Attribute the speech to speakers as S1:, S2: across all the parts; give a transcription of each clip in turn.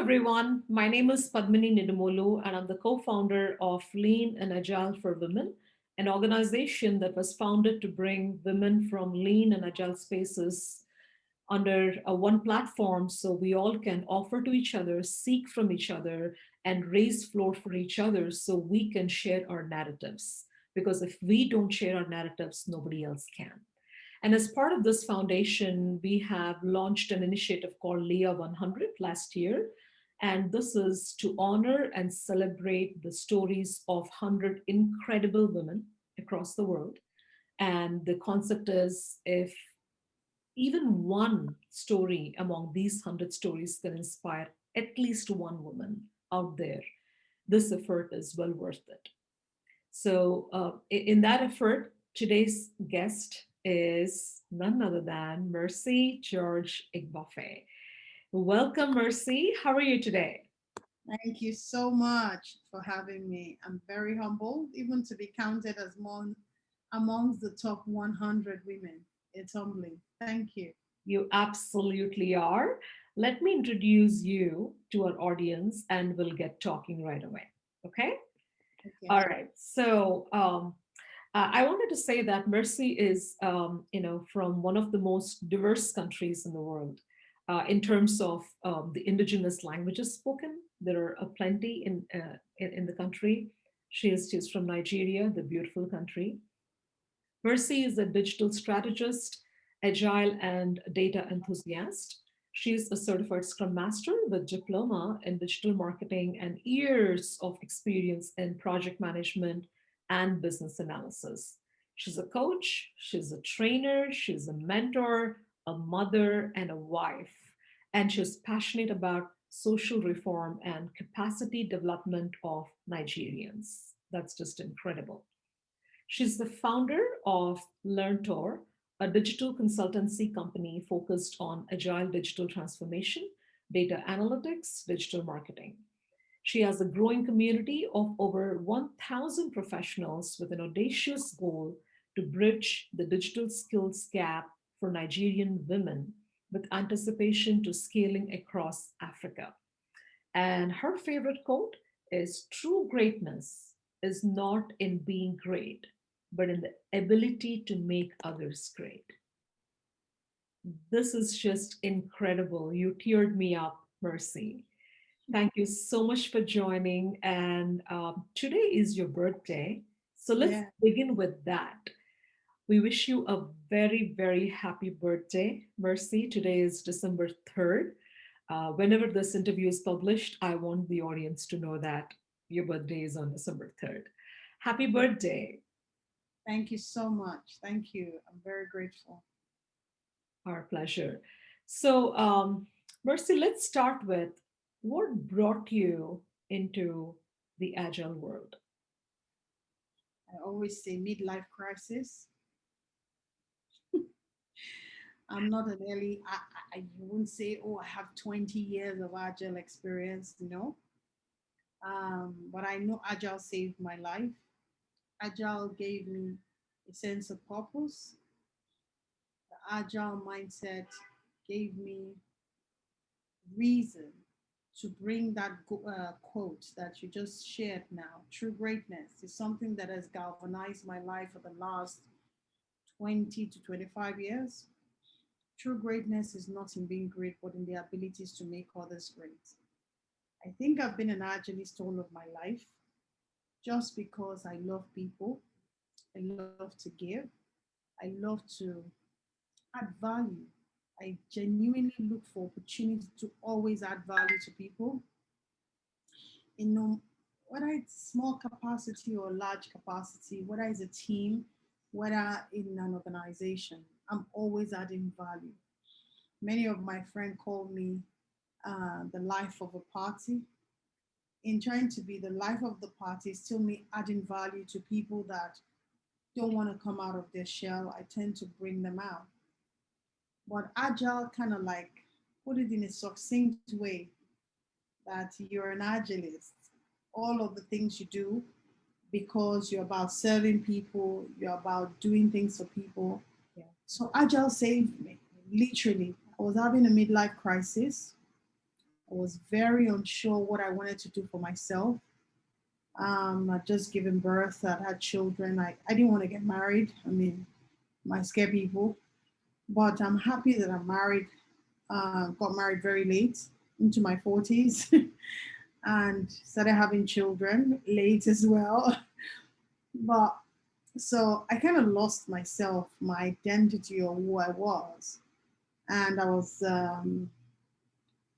S1: everyone. My name is Padmini Nidumolu, and I'm the co-founder of Lean and Agile for Women, an organization that was founded to bring women from lean and agile spaces under one platform so we all can offer to each other, seek from each other, and raise floor for each other so we can share our narratives. Because if we don't share our narratives, nobody else can. And as part of this foundation, we have launched an initiative called LIA100 last year. And this is to honor and celebrate the stories of 100 incredible women across the world. And the concept is if even one story among these 100 stories can inspire at least one woman out there, this effort is well worth it. So, in that effort, today's guest is none other than Mercy George Igbafe. Welcome, Mercy. How are you today?
S2: Thank you so much for having me. I'm very humbled, even to be counted as one amongst the top 100 women. It's humbling. Thank you.
S1: You absolutely are. Let me introduce you to our audience and we'll get talking right away. Okay?
S2: Okay.
S1: All right. So, I wanted to say that Mercy is, from one of the most diverse countries in the world in terms of the indigenous languages spoken. There are plenty in the country. She's from Nigeria, the beautiful country. Mercy is a digital strategist, agile and data enthusiast. She's a certified Scrum Master with Diploma in digital marketing and years of experience in project management and business analysis. She's a coach, she's a trainer, she's a mentor, a mother, and a wife. And she's passionate about social reform and capacity development of Nigerians. That's just incredible. She's the founder of LearnTor, a digital consultancy company focused on agile digital transformation, data analytics, digital marketing. She has a growing community of over 1,000 professionals with an audacious goal to bridge the digital skills gap for Nigerian women with anticipation to scaling across Africa. And her favorite quote is true greatness is not in being great, but in the ability to make others great. This is just incredible. You teared me up, Mercy. Thank you so much for joining. And today is your birthday. So let's
S2: Yeah.
S1: begin with that. We wish you a very, very happy birthday, Mercy. Today is December 3rd. Whenever this interview is published, I want the audience to know that your birthday is on December 3rd. Happy birthday.
S2: Thank you so much. Thank you. I'm very grateful.
S1: Our pleasure. So, Mercy, let's start with what brought you into the agile world?
S2: I always say midlife crisis. I'm not an early, you wouldn't say, oh, I have 20 years of agile experience. No. But I know agile saved my life. Agile gave me a sense of purpose. The agile mindset gave me reason to bring that quote that you just shared now. True greatness is something that has galvanized my life for the last 20 to 25 years. True greatness is not in being great, but in the abilities to make others great. I think I've been an agilist all of my life just because I love people. I love to give. I love to add value. I genuinely look for opportunity to always add value to people in no, whether it's small capacity or large capacity, whether it's a team, whether in an organization, I'm always adding value. Many of my friends call me the life of a party. In trying to be the life of the party, still me adding value to people that don't want to come out of their shell. I tend to bring them out. But agile kind of like put it in a succinct way that you're an agilist. All of the things you do because you're about serving people, you're about doing things for people.
S1: Yeah.
S2: So agile saved me, literally. I was having a midlife crisis. I I was very unsure what I wanted to do for myself. I'd just given birth, I'd had children. I didn't want to get married. I mean, my scare people. But I'm happy that I'm married. Got married very late, into my 40s, and started having children late as well. But so I kind of lost myself, my identity or who I was. And I was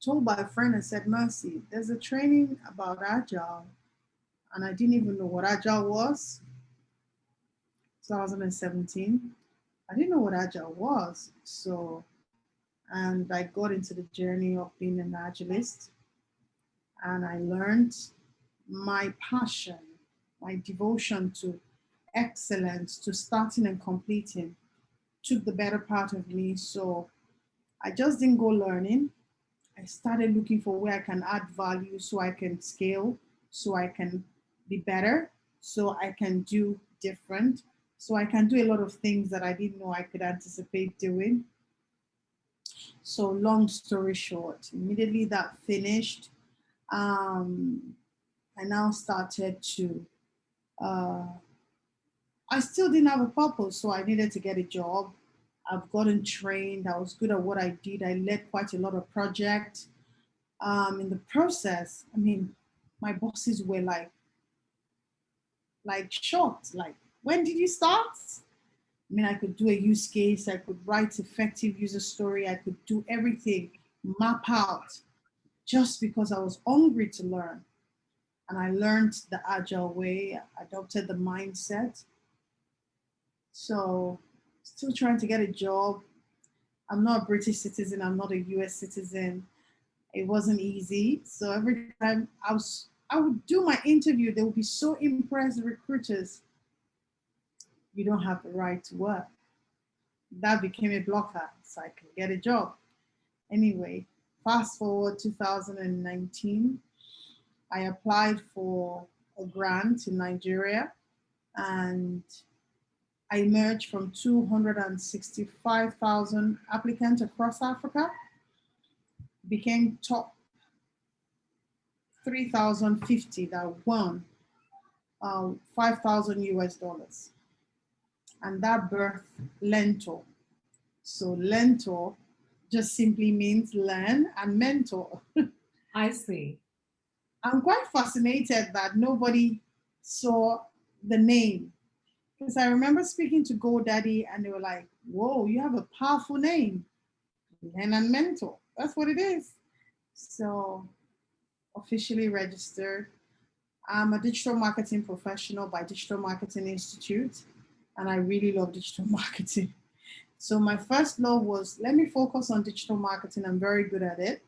S2: told by a friend, I said, Mercy, there's a training about Agile. And I didn't even know what Agile was. 2017. I didn't know what Agile was. So, and I got into the journey of being an Agilist, and I learned my passion, my devotion to excellence, to starting and completing, took the better part of me. So I just didn't go learning. I started looking for where I can add value so I can scale, so I can be better, so I can do different, so I can do a lot of things that I didn't know I could anticipate doing. So, long story short, immediately that finished, um, I now started to, uh, I still didn't have a purpose, so I needed to get a job. I've gotten trained, I was good at what I did, I led quite a lot of projects. In the process, I mean, my bosses were like shocked. Like, when did you start? I mean, I could do a use case, I could write effective user story, I could do everything, map out, just because I was hungry to learn. And I learned the agile way, adopted the mindset. So, still trying to get a job. I'm not a British citizen, I'm not a US citizen. It wasn't easy. So every time I would do my interview, they would be so impressed, the recruiters, you don't have the right to work. That became a blocker, so I could get a job. Anyway, fast forward 2019, I applied for a grant in Nigeria, and I emerged from 265,000 applicants across Africa, became top 3,050 that won 5,000 US dollars. And that birthed LEARNTOR. So LEARNTOR just simply means learn and mentor.
S1: I see.
S2: I'm quite fascinated that nobody saw the name, because I remember speaking to GoDaddy and they were like, whoa, you have a powerful name, learn and mentor. That's what it is. So officially registered. I'm a digital marketing professional by Digital Marketing Institute, and I really love digital marketing. So my first love was, let me focus on digital marketing. I'm very good at it.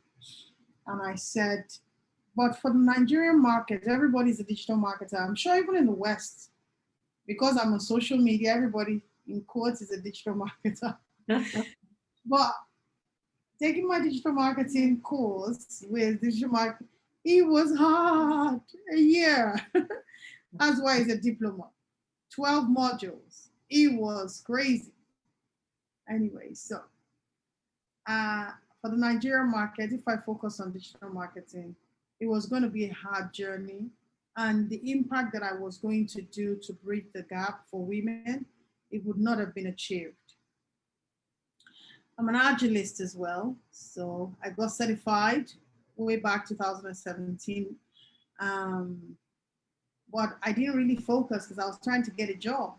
S2: And I said, but for the Nigerian market, everybody's a digital marketer. I'm sure even in the West, because I'm on social media, everybody in quotes is a digital marketer. But taking my digital marketing course with digital marketing, it was hard. A year. That's why it's a diploma. 12 modules. It was crazy. Anyway, so uh, for the Nigerian market, if I focus on digital marketing, it was going to be a hard journey. And the impact that I was going to do to bridge the gap for women, it would not have been achieved. I'm an Agilist as well. So I got certified way back 2017. Um, but I didn't really focus because I was trying to get a job.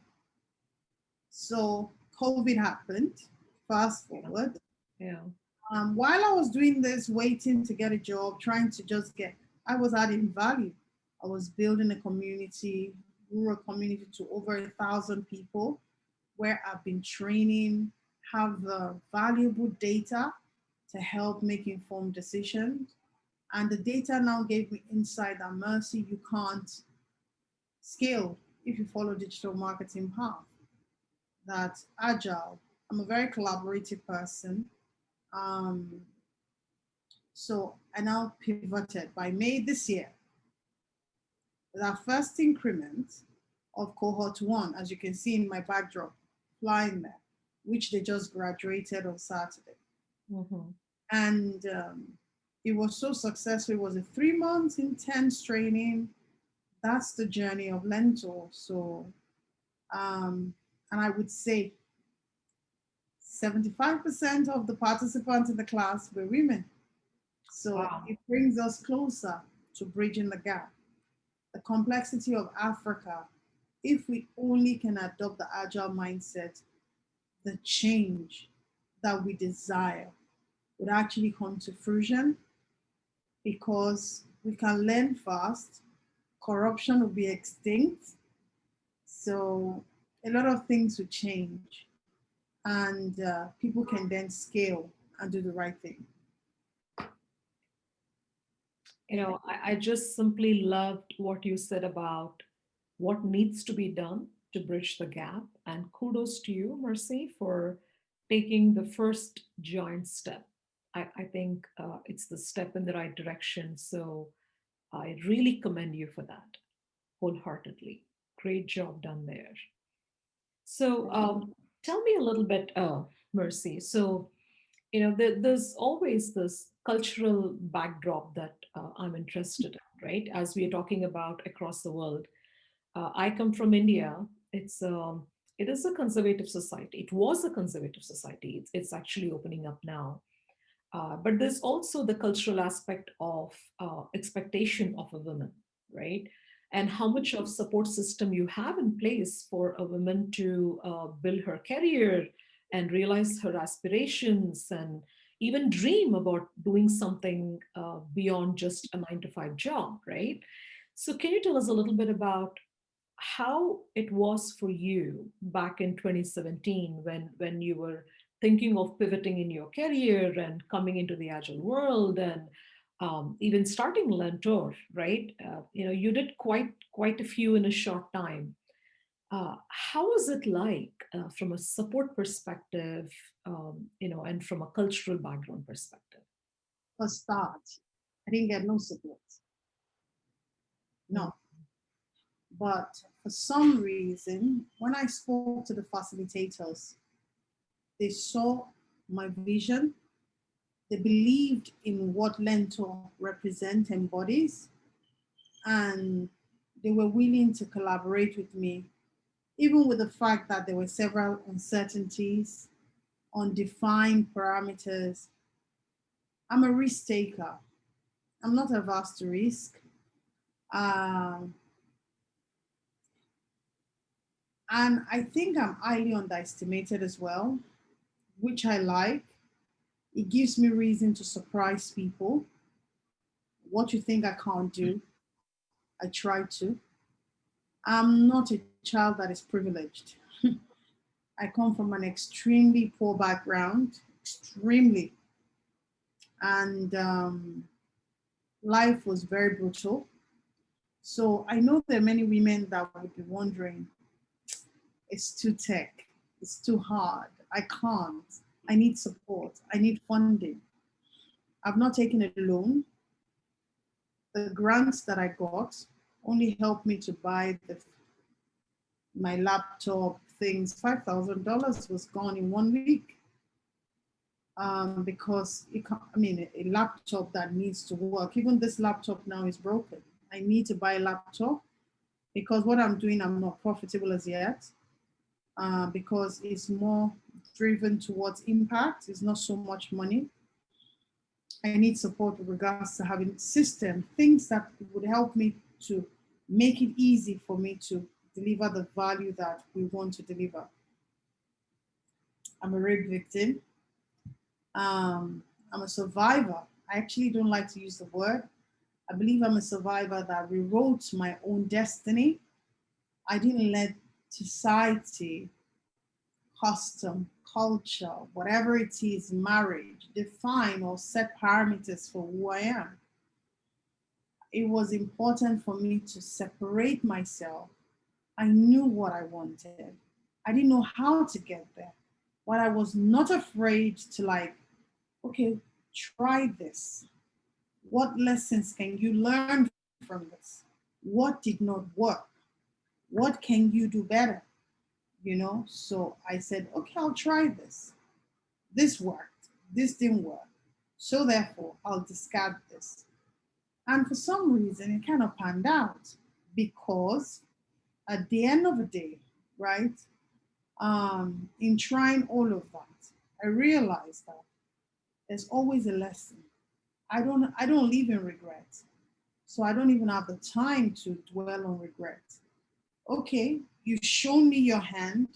S2: So COVID happened, fast
S1: Yeah.
S2: forward.
S1: Yeah.
S2: While I was doing this, waiting to get a job, trying to just get, I was adding value. I was building a community, rural community to over 1,000 people, where I've been training, have valuable data to help make informed decisions. And the data now gave me insight that Mercy, you can't scale if you follow digital marketing path. That agile. I'm a very collaborative person. Um, So I now pivoted by May this year with our first increment of cohort one, as you can see in my backdrop, flying there, which they just graduated on Saturday.
S1: Mm-hmm.
S2: And It was so successful. It was a 3 months intense training. That's the journey of LEARNTOR. So, um, and I would say 75% of the participants in the class were women. So
S1: Wow.
S2: it brings us closer to bridging the gap. The complexity of Africa, if we only can adopt the agile mindset, the change that we desire would actually come to fruition because we can learn fast, corruption will be extinct. So a lot of things will change, and people can then scale and do the right thing.
S1: I just simply loved what you said about what needs to be done to bridge the gap. And kudos to you, Mercy, for taking the first giant step. I think it's the step in the right direction. So I really commend you for that wholeheartedly. Great job done there. So tell me a little bit, Mercy. So, there's always this cultural backdrop that I'm interested in, right? As we are talking about across the world. I come from India. It is a conservative society. It was a conservative society. It's actually opening up now. But there's also the cultural aspect of expectation of a woman, right? And how much of support system you have in place for a woman to build her career and realize her aspirations and even dream about doing something beyond just a 9 to 5 job, right? So, can you tell us a little bit about how it was for you back in 2017 when you were thinking of pivoting in your career and coming into the agile world and even starting Lentor, right? You did quite a few in a short time. How was it like from a support perspective, and from a cultural background perspective?
S2: For start, I didn't get no support,
S1: Mm.
S2: no. But for some reason, when I spoke to the facilitators, they saw my vision. They believed in what Lentor represent embodies, and they were willing to collaborate with me, even with the fact that there were several uncertainties, undefined parameters. I'm a risk taker. I'm not averse to risk. Um, and I think I'm highly underestimated as well, which I like. It gives me reason to surprise people. What you think I can't do, I try to. I'm not a child that is privileged. I come from an extremely poor background, extremely. And life was very brutal. So I know there are many women that would be wondering, it's too tech, it's too hard, I can't, I need support, I need funding. I've not taken a loan. The grants that I got only helped me to buy my laptop things. $5,000 was gone in 1 week because a laptop that needs to work. Even this laptop now is broken. I need to buy a laptop because what I'm doing, I'm not profitable as yet because it's more driven towards impact. It's not so much money. I need support with regards to having system things that would help me to make it easy for me to deliver the value that we want to deliver. I'm a rape victim. I'm a survivor. I actually don't like to use the word. I believe I'm a survivor that rewrote my own destiny. I didn't let society, custom, culture, whatever it is, marriage, define or set parameters for who I am. It was important for me to separate myself. I knew what I wanted. I didn't know how to get there, but I was not afraid to okay, try this. What lessons can you learn from this? What did not work? What can you do better? So I said, okay, I'll try this. This worked. This didn't work. So therefore, I'll discard this. And for some reason, it kind of panned out because at the end of the day, right, in trying all of that, I realized that there's always a lesson. I don't live in regret. So I don't even have the time to dwell on regret. Okay, you've shown me your hand.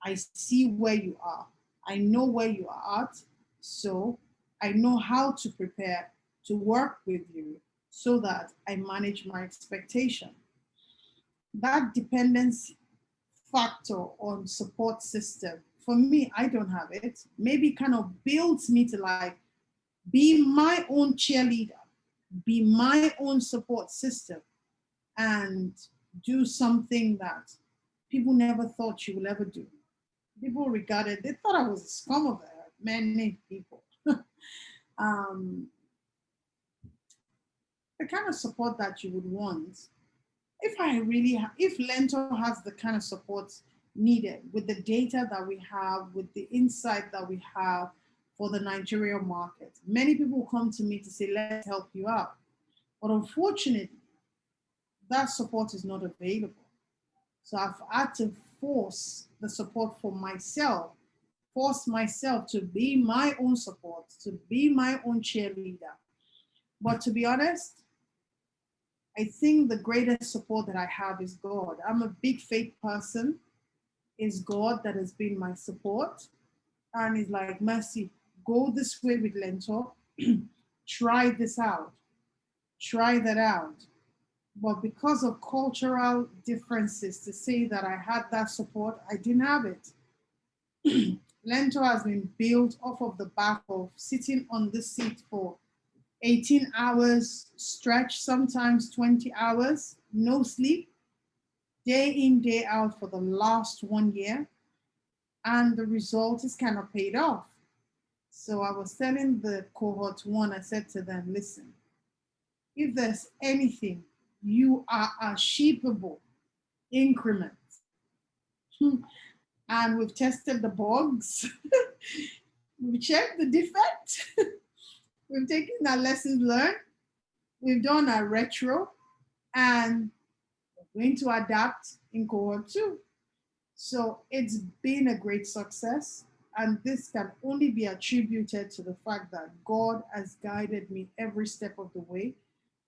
S2: I see where you are. I know where you are at. So I know how to prepare to work with you so that I manage my expectation. That dependence factor on support system, for me, I don't have it. Maybe kind of builds me to like be my own cheerleader, be my own support system, and do something that people never thought you will ever do. People regarded, they thought I was a scum of the earth, many people. um, the kind of support that you would want, if Lento has the kind of support needed with the data that we have, with the insight that we have for the Nigerian market, many people come to me to say, let's help you out. But unfortunately, that support is not available. So I've had to force the support for myself, force myself to be my own support, to be my own cheerleader. But to be honest, I think the greatest support that I have is God. I'm a big faith person. It's God that has been my support. And it's like, Mercy, go this way with Lento. Try this out. Try that out. But because of cultural differences, to say that I had that support, I didn't have it. Lento has been built off of the back of sitting on the seat for 18 hours stretch, sometimes 20 hours, no sleep, day in, day out for the last 1 year. And the result is kind of paid off. So I was telling the cohort one, I said to them, listen, if there's anything you are achievable increments, and we've tested the bugs, we've checked the defect, we've taken our lessons learned, we've done our retro, and we're going to adapt in cohort two. So it's been a great success. And this can only be attributed to the fact that God has guided me every step of the way,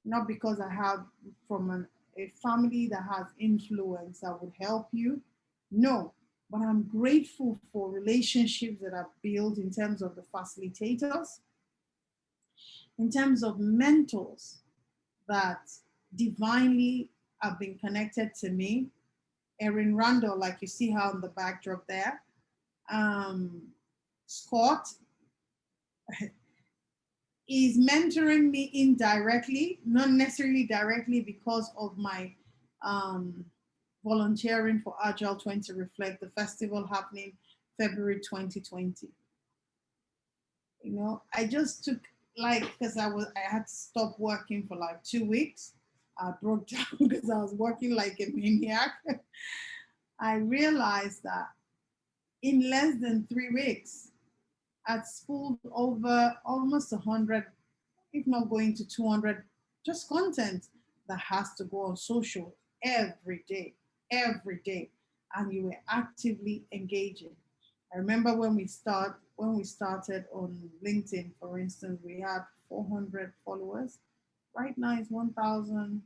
S2: not because I have a family that has influence that would help you. No, but I'm grateful for relationships that I've built in terms of the facilitators, in terms of mentors that divinely have been connected to me. Erin Randall, like you see her on the backdrop there. Scott is mentoring me indirectly, not necessarily directly because of my um, volunteering for Agile 20 Reflect, the festival happening February 2020. You know, I just took because I had to stop working for like 2 weeks. I broke down because I was working like a maniac. I realized that in less than 3 weeks, I'd spooled over almost 100, if not going to 200, just content that has to go on social every day, and you were actively engaging. I remember when we started on LinkedIn, for instance, we had 400 followers. Right now it's 1,000,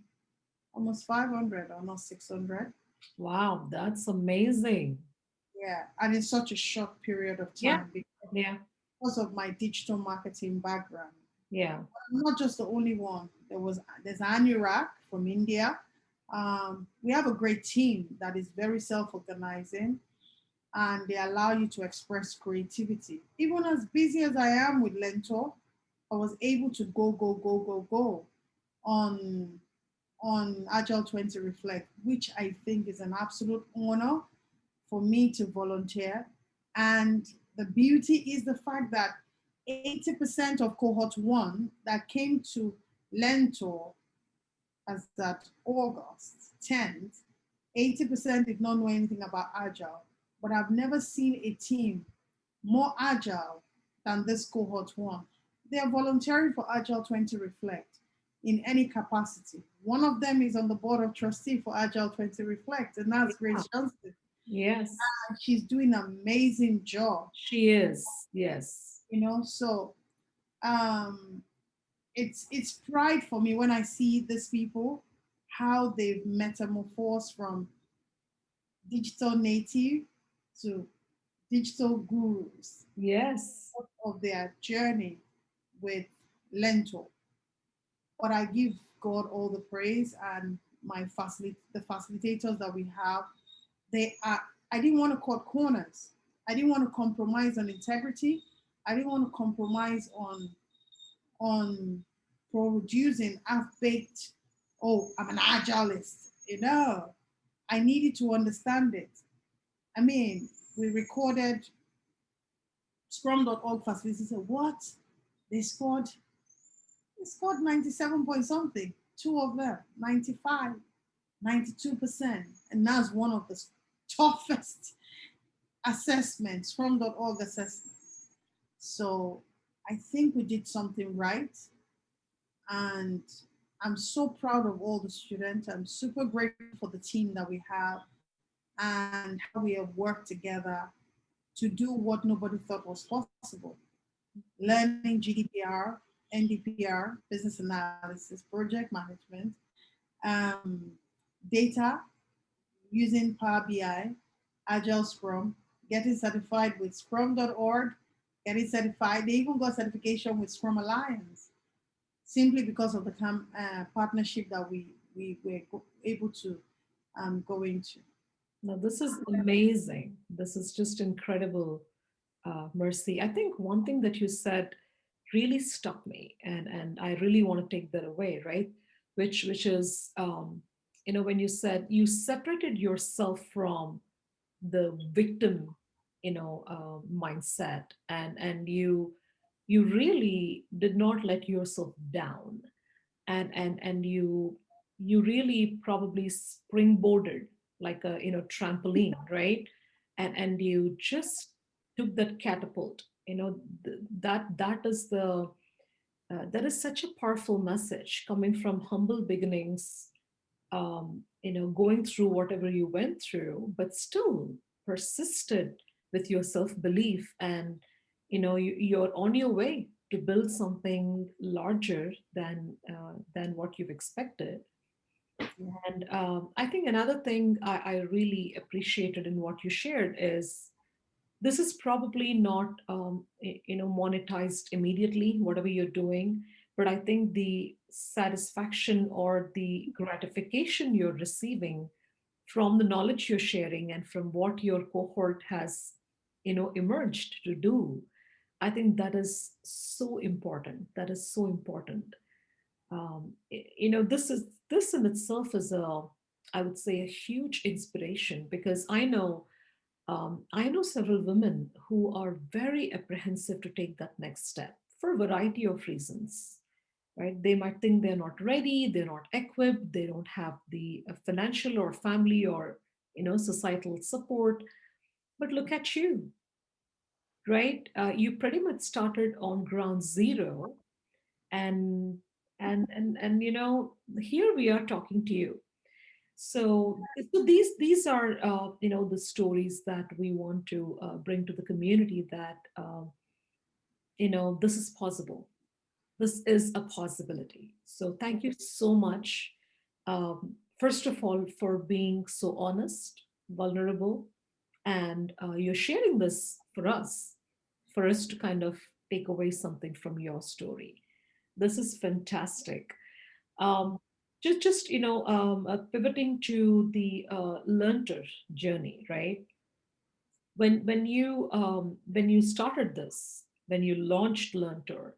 S2: almost 500, almost 600.
S1: Wow, that's amazing.
S2: Yeah, and in such a short period of
S1: Yeah,
S2: time
S1: yeah,
S2: because of my digital marketing background.
S1: yeah.
S2: I'm not just the only one. There's Anurak from India. We have a great team that is very self-organizing, and they allow you to express creativity. Even as busy as I am with Lentor, I was able to go on Agile 20 Reflect, which I think is an absolute honor for me to volunteer. And the beauty is the fact that 80% of cohort one that came to Lentor as that August 10th, 80% did not know anything about Agile. But I've never seen a team more agile than this cohort one. they are volunteering for Agile 20 Reflect in any capacity. One of them is on the board of trustee for Agile 20 Reflect, and that's
S1: Yeah.
S2: Grace Johnston.
S1: Yes,
S2: And she's doing an amazing job,
S1: she is. Yes.
S2: you know. So um, it's pride for me when I see these people, how they've metamorphosed from digital native to digital gurus
S1: Yes.
S2: of their journey with LEARNTOR. But I give God all the praise, and the facilitators that we have, they are. I didn't want to cut corners. I didn't want to compromise on integrity. I didn't want to compromise on producing half-baked. Oh, I'm an agilist. I needed to understand it. I mean, we recorded Scrum.org facilities. Said what? They scored. They scored 97 point something. Two of them, 95, 92%, and that's one of the toughest assessments, Scrum.org assessment. So I think we did something right. And I'm so proud of all the students. I'm super grateful for the team that we have and how we have worked together to do what nobody thought was possible. Learning GDPR, NDPR, business analysis, project management, um, data using Power BI, Agile Scrum, getting certified with Scrum.org, getting certified. They even got certification with Scrum Alliance simply because of the partnership that we were able to go into.
S1: No, this is amazing. This is just incredible, Mercy. I think one thing that you said really stuck me, and I really want to take that away, right? Which is, when you said you separated yourself from the victim, mindset, and you really did not let yourself down, and you really probably springboarded like a trampoline, right? And you just took that catapult. That is the that is such a powerful message coming from humble beginnings, going through whatever you went through, but still persisted with your self-belief, and you're on your way to build something larger than what you've expected. And I think another thing I really appreciated in what you shared is this is probably not monetized immediately, whatever you're doing, but I think the satisfaction or the gratification you're receiving from the knowledge you're sharing and from what your cohort has emerged to do, I think that is so important. That is so important. This in itself is a, I would say, a huge inspiration, because I know several women who are very apprehensive to take that next step for a variety of reasons, right? They might think they're not ready, they're not equipped, they don't have the financial or family or societal support. But look at you, right? You pretty much started on ground zero, and here we are talking to you. So these are the stories that we want to bring to the community, that this is possible. This is a possibility. So thank you so much, first of all, for being so honest, vulnerable, and you're sharing this for us to kind of take away something from your story. This is fantastic. Um, just pivoting to the learnter journey, right? When you started this, when you launched LearnTor,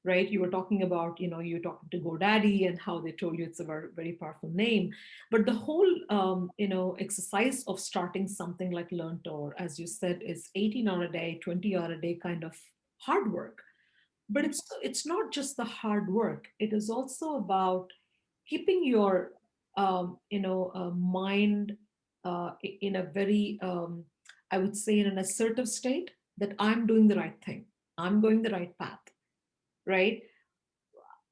S1: right? You were talking about, you're talking to GoDaddy and how they told you it's a very, very powerful name. But the whole exercise of starting something like LearnTor, as you said, is 18-hour a day, 20-hour a day kind of hard work. But it's not just the hard work. It is also about keeping your mind in a very I would say in an assertive state, that I'm doing the right thing, I'm going the right path, right?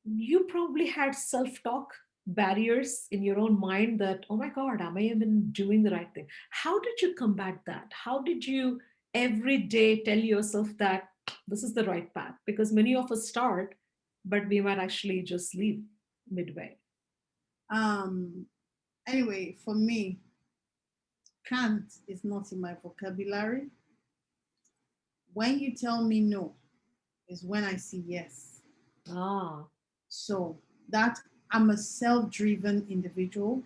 S1: You probably had self-talk barriers in your own mind that, oh my God, am I even doing the right thing? How did you combat that? How did you every day tell yourself that this is the right path? Because many of us start, but we might actually just leave midway.
S2: Um, anyway, for me, can't is not in my vocabulary. When you tell me no, is when I see yes.
S1: Ah,
S2: So that I'm a self-driven individual.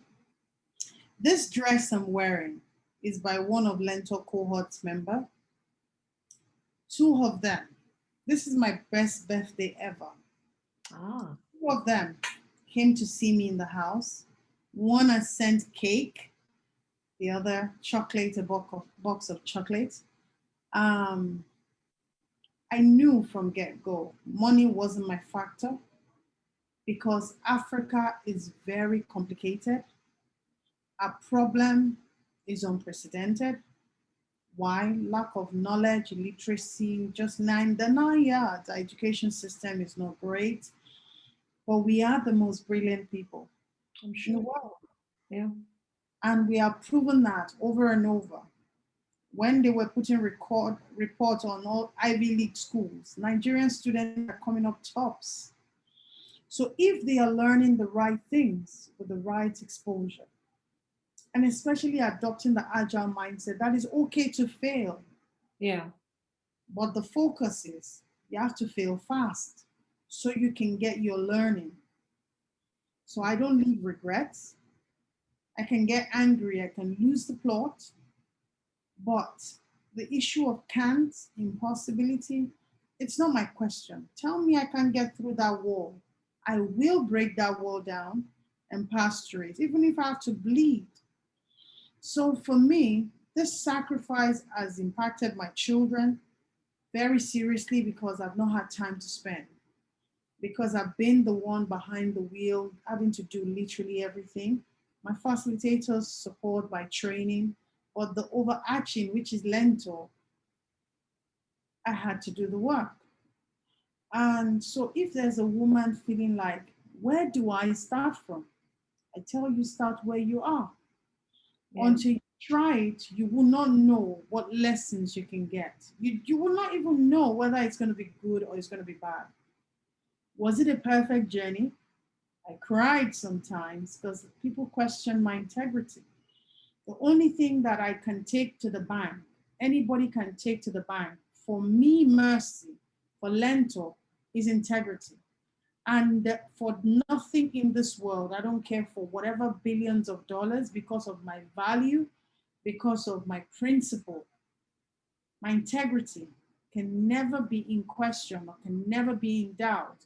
S2: This dress I'm wearing is by one of LEARNTOR cohort's member. Two of them. This is my best birthday ever.
S1: ah,
S2: Two of them came to see me in the house. One I sent cake, the other chocolate, a box of chocolate. Um, I knew from get-go money wasn't my factor because Africa is very complicated. Our problem is unprecedented. Why? Lack of knowledge, literacy, just the 9 yards. Our education system is not great, but we are the most brilliant people
S1: I'm
S2: in the
S1: sure.
S2: world.
S1: Yeah.
S2: And we have proven that over and over. When they were putting report on all Ivy League schools, Nigerian students are coming up tops. So if they are learning the right things with the right exposure, and especially adopting the agile mindset, that is okay to fail.
S1: Yeah.
S2: But the focus is you have to fail fast so you can get your learning. So I don't leave regrets. I can get angry, I can lose the plot, but the issue of can't, impossibility, it's not my question. Tell me I can get through that wall. I will break that wall down and pass through it, even if I have to bleed. So for me, this sacrifice has impacted my children very seriously because I've not had time to spend, because I've been the one behind the wheel, having to do literally everything. My facilitators support by training, but the overarching, which is LEARNTOR, I had to do the work. And so if there's a woman feeling like, where do I start from? I tell you, start where you are.
S1: Yeah.
S2: Until you try it, you will not know what lessons you can get. You will not even know whether it's going to be good or it's going to be bad. Was it a perfect journey? I cried sometimes because people question my integrity. The only thing that I can take to the bank, anybody can take to the bank, for me, mercy, for LEARNTOR, is integrity. And for nothing in this world, I don't care for whatever billions of dollars, because of my value, because of my principle, my integrity can never be in question or can never be in doubt,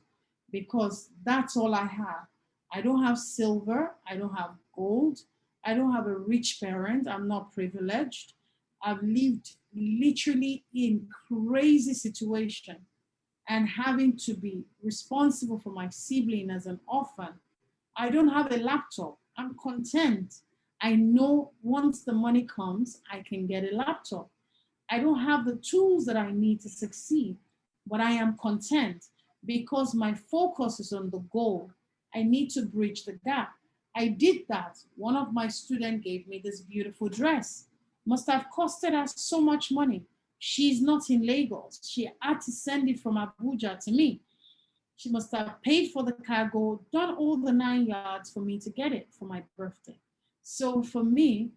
S2: because that's all I have. I don't have silver. I don't have gold. I don't have a rich parent. I'm not privileged. I've lived literally in crazy situation and having to be responsible for my sibling as an orphan. I don't have a laptop. I'm content. I know once the money comes, I can get a laptop. I don't have the tools that I need to succeed, but I am content because my focus is on the goal. I need to bridge the gap. I did that. One of my students gave me this beautiful dress. Must have costed her so much money. She's not in Lagos. She had to send it from Abuja to me. She must have paid for the cargo, done all the 9 yards for me to get it for my birthday. So for me,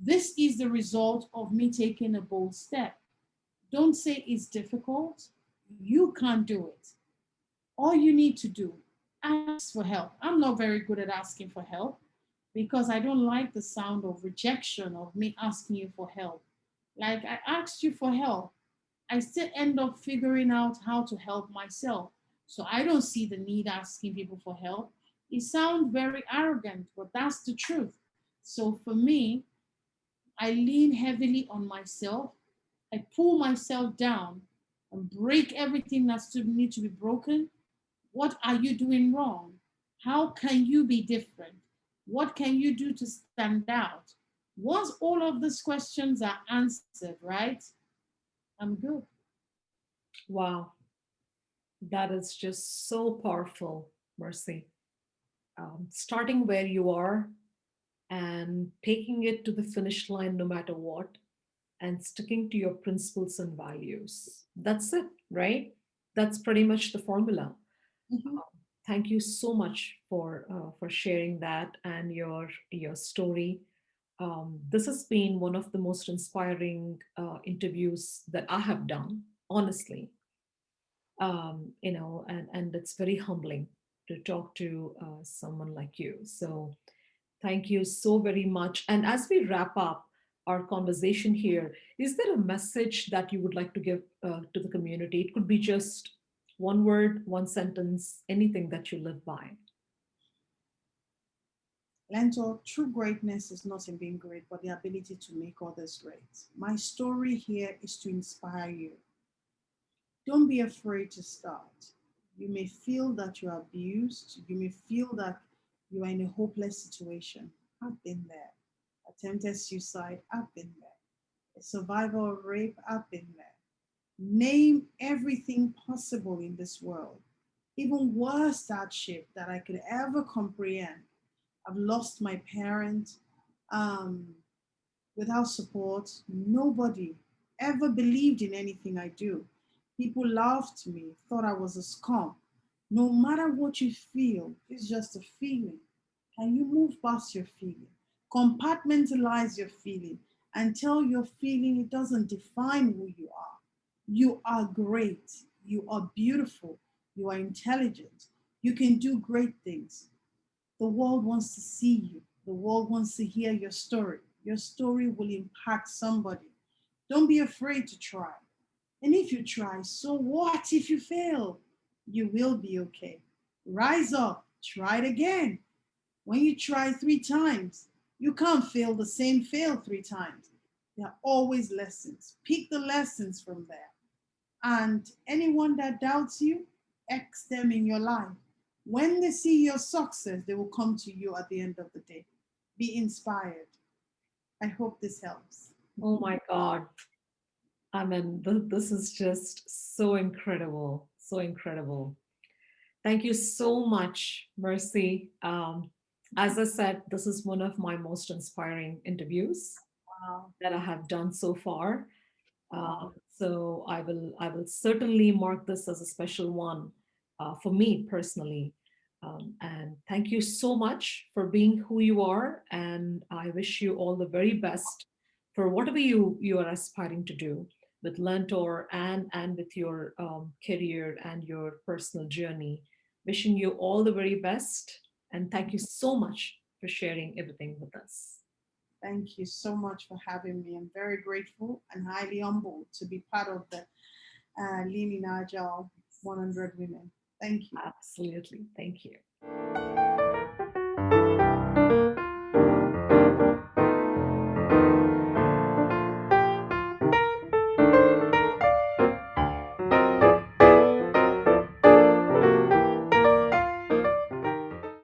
S2: this is the result of me taking a bold step. Don't say it's difficult. You can't do it. All you need to do, ask for help. I'm not very good at asking for help because I don't like the sound of rejection of me asking you for help. Like I asked you for help, I still end up figuring out how to help myself. So I don't see the need asking people for help. It sounds very arrogant, but that's the truth. So for me, I lean heavily on myself. I pull myself down and break everything that still needs to be broken. What are you doing wrong? How can you be different? What can you do to stand out? Once all of these questions are answered, right? I'm good.
S1: Wow. That is just so powerful, Mercy. Starting where you are and taking it to the finish line no matter what, and sticking to your principles and values. That's it, right? That's pretty much the formula.
S2: Mhm.
S1: Thank you so much for sharing that and your story. This has been one of the most inspiring interviews that I have done, honestly. And it's very humbling to talk to someone like you. So thank you so very much. And as we wrap up our conversation here, is there a message that you would like to give to the community? It could be just one word, one sentence, anything that you live by.
S2: Lentor, true greatness is not in being great, but the ability to make others great. My story here is to inspire you. Don't be afraid to start. You may feel that you're abused. You may feel that you are in a hopeless situation. I've been there. Attempted suicide, I've been there. A survivor of rape, I've been there. Name everything possible in this world, even worst hardship that I could ever comprehend. I've lost my parent um, without support. Nobody ever believed in anything I do. People laughed at me, thought I was a scum. No matter what you feel, it's just a feeling. Can you move past your feeling? Compartmentalize your feeling and tell your feeling it doesn't define who you are. You are great. You are beautiful. You are intelligent. You can do great things. The world wants to see you. The world wants to hear your story. Your story will impact somebody. Don't be afraid to try. And if you try, so what if you fail? You will be okay. Rise up, try it again. When you try 3 times, you can't fail the same fail 3 times. There are always lessons. Pick the lessons from there. And anyone that doubts you, X them in your life. When they see your success, they will come to you at the end of the day. Be inspired. I hope this helps.
S1: Oh my God. I mean, this is just so incredible. So incredible. Thank you so much, Mercy. As I said, this is one of my most inspiring interviews
S2: Wow.
S1: that I have done so far.
S2: Wow.
S1: So I will certainly mark this as a special one for me personally. And thank you so much for being who you are. And I wish you all the very best for whatever you are aspiring to do with Lentor and with your career and your personal journey. Wishing you all the very best. And thank you so much for sharing everything with us.
S2: Thank you so much for having me. I'm very grateful and highly humbled to be part of the Lean In Agile 100 Women. Thank you.
S1: Absolutely. Thank you.